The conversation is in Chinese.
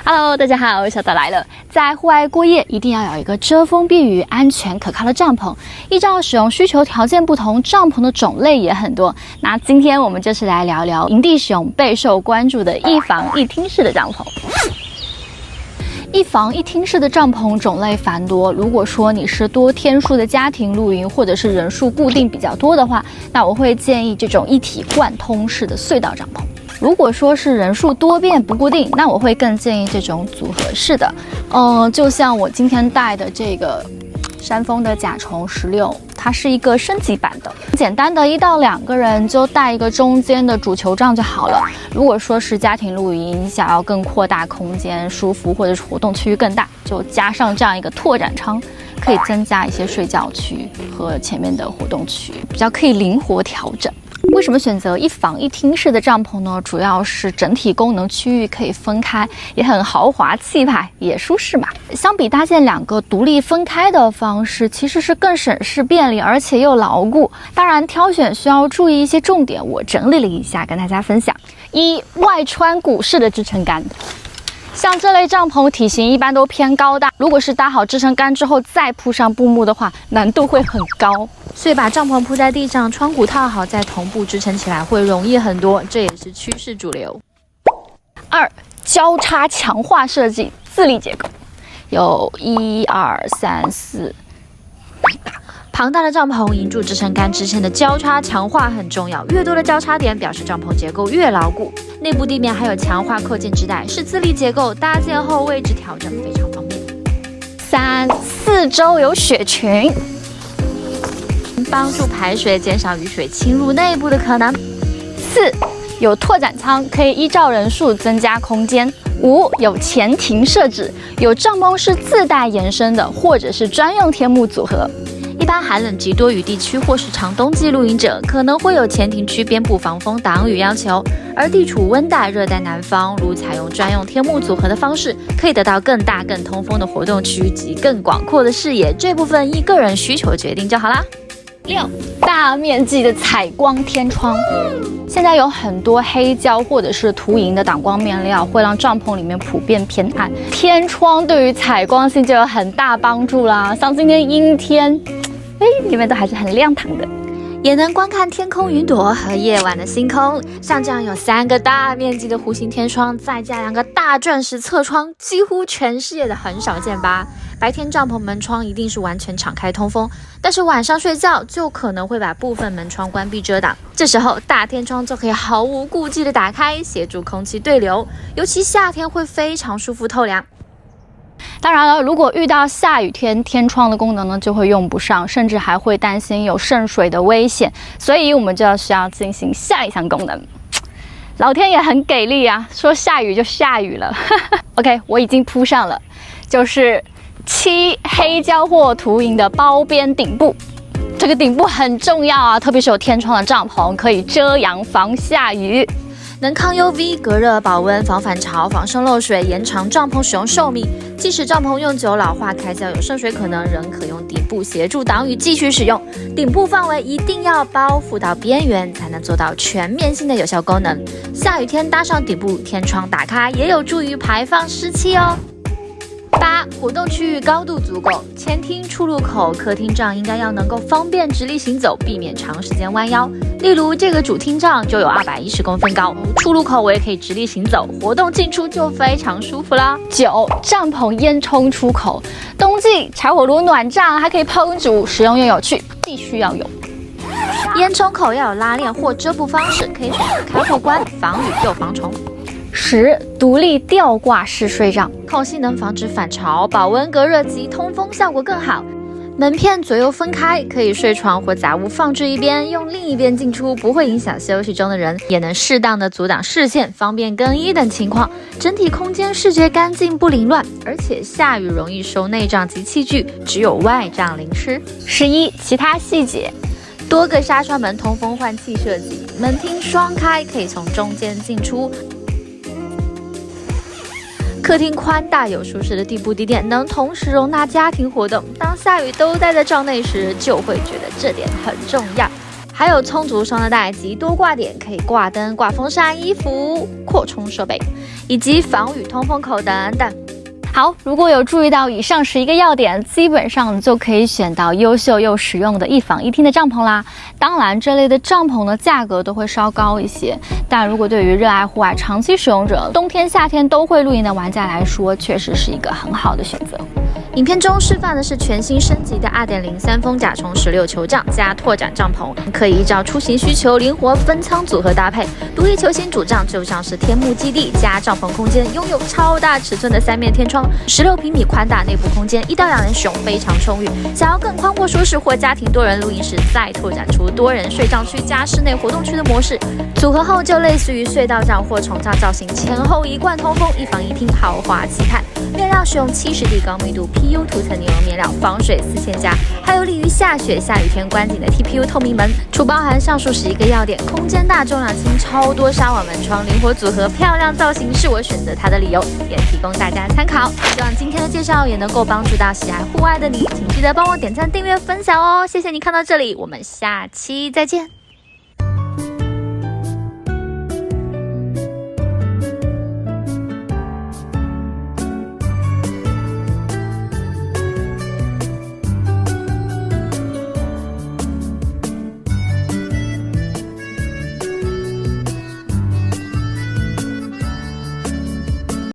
Hello， 大家好，小岛来了。在户外过夜，一定要有一个遮风避雨、安全可靠的帐篷。依照使用需求条件不同，帐篷的种类也很多。那今天我们就是来聊聊营地使用备受关注的一房一厅式的帐篷。一房一厅式的帐篷种类繁多，如果说你是多天数的家庭露营，或者是人数固定比较多的话，那我会建议这种一体贯通式的隧道帐篷。如果说是人数多变不固定，那我会更建议这种组合式的。就像我今天带的这个山峰的甲虫16，它是一个升级版的，简单的1到2个人就带一个中间的主球帐就好了。如果说是家庭露营，想要更扩大空间、舒服，或者是活动区域更大，就加上这样一个拓展舱，可以增加一些睡觉区和前面的活动区，比较可以灵活调整。为什么选择一房一厅式的帐篷呢？主要是整体功能区域可以分开，也很豪华气派，也舒适嘛。相比搭建2个独立分开的方式，其实是更省事便利，而且又牢固。当然，挑选需要注意一些重点，我整理了一下跟大家分享。1. 外穿骨式的支撑杆。像这类帐篷体型一般都偏高大，如果是搭好支撑杆之后再铺上布幕的话，难度会很高，所以把帐篷铺在地上，窗骨套好，再同步支撑起来会容易很多，这也是趋势主流。2. 交叉强化设计，自立结构，有1、2、3、4。庞大的帐篷引柱支撑杆之间的交叉强化很重要，越多的交叉点表示帐篷结构越牢固。内部地面还有强化扣件支带，是自立结构，搭建后位置调整非常方便。3. 四周有雪裙，帮助排水，减少雨水侵入内部的可能。4. 有拓展舱，可以依照人数增加空间。5. 有前庭设置，有帐篷是自带延伸的，或者是专用天幕组合。一般寒冷及多雨地区或是长冬季露营者可能会有前庭区边部防风挡雨要求，而地处温带、热带南方，如采用专用天幕组合的方式，可以得到更大、更通风的活动区及更广阔的视野。这部分依个人需求决定就好啦。6. 大面积的采光天窗。现在有很多黑胶或者是涂银的挡光面料，会让帐篷里面普遍偏暗。天窗对于采光性就有很大帮助啦。像今天阴天，里面都还是很亮堂的，也能观看天空云朵和夜晚的星空。像这样有3个大面积的弧形天窗，再加2个大钻石侧窗，几乎全世界的很少见吧。白天帐篷门窗一定是完全敞开通风，但是晚上睡觉就可能会把部分门窗关闭遮挡，这时候大天窗就可以毫无顾忌的打开，协助空气对流，尤其夏天会非常舒服透凉。当然了，如果遇到下雨天，天窗的功能呢就会用不上，甚至还会担心有渗水的危险，所以我们就需要进行下一项功能。老天也很给力啊，说下雨就下雨了。OK， 我已经铺上了，就是7黑胶或涂银的包边顶部。这个顶部很重要啊，特别是有天窗的帐篷，可以遮阳防下雨。能抗 UV、隔热、保温、防反潮、防渗漏水，延长帐篷使用寿命。即使帐篷用久老化开胶有渗水可能，仍可用顶部协助挡雨继续使用。顶部范围一定要包覆到边缘，才能做到全面性的有效功能。下雨天搭上顶部天窗打开，也有助于排放湿气哦。8. 活动区域高度足够，前厅出入口、客厅帐应该要能够方便直立行走，避免长时间弯腰。例如这个主厅帐就有210公分高，出入口我也可以直立行走，活动进出就非常舒服啦。9. 帐篷烟囱出口，冬季柴火炉暖帐还可以烹煮，实用又有趣，必须要有。烟囱口要有拉链或遮布方式，可以选择开或关，防雨又防虫。10. 独立吊挂式睡帐，孔隙能防止反潮，保温隔热及通风效果更好。门片左右分开，可以睡床或杂物放置一边，用另一边进出，不会影响休息中的人，也能适当的阻挡视线，方便更衣等情况。整体空间视觉干净不凌乱，而且下雨容易收内帐及器具，只有外帐淋湿。11. 其他细节。多个纱窗门通风换气设计，门厅双开，可以从中间进出。客厅宽大有舒适的地布地垫，能同时容纳家庭活动。当下雨都待在帐内时，就会觉得这点很重要。还有充足收纳袋及多挂点，可以挂灯、挂风扇、衣服、扩充设备，以及防雨通风口等等。好，如果有注意到以上11个要点，基本上就可以选到优秀又实用的一房一厅的帐篷啦。当然，这类的帐篷呢，价格都会稍高一些，但如果对于热爱户外、长期使用者、冬天、夏天都会露营的玩家来说，确实是一个很好的选择。影片中示范的是全新升级的2.0三风甲虫16球帐加拓展帐篷，可以依照出行需求灵活分仓组合搭配。独立球形主帐就像是天幕基地加帐篷空间，拥有超大尺寸的3面天窗，16平米宽大内部空间，1到2人使用非常充裕。想要更宽阔舒适或家庭多人露营时，再拓展出多人睡帐区加室内活动区的模式，组合后就类似于隧道帐或重帐造型，前后一贯通风，一房一厅豪华期盼。面料使用70D 高密度 PU 涂层尼龙面料，防水4000加，还有利于下雪下雨天关紧的 TPU 透明门。除包含上述11个要点，空间大、重量轻、超多纱网门窗，灵活组合，漂亮造型是我选择它的理由，也提供大家参考。希望今天的介绍也能够帮助到喜爱户外的你，请记得帮我点赞、订阅、分享哦！谢谢你看到这里，我们下期再见。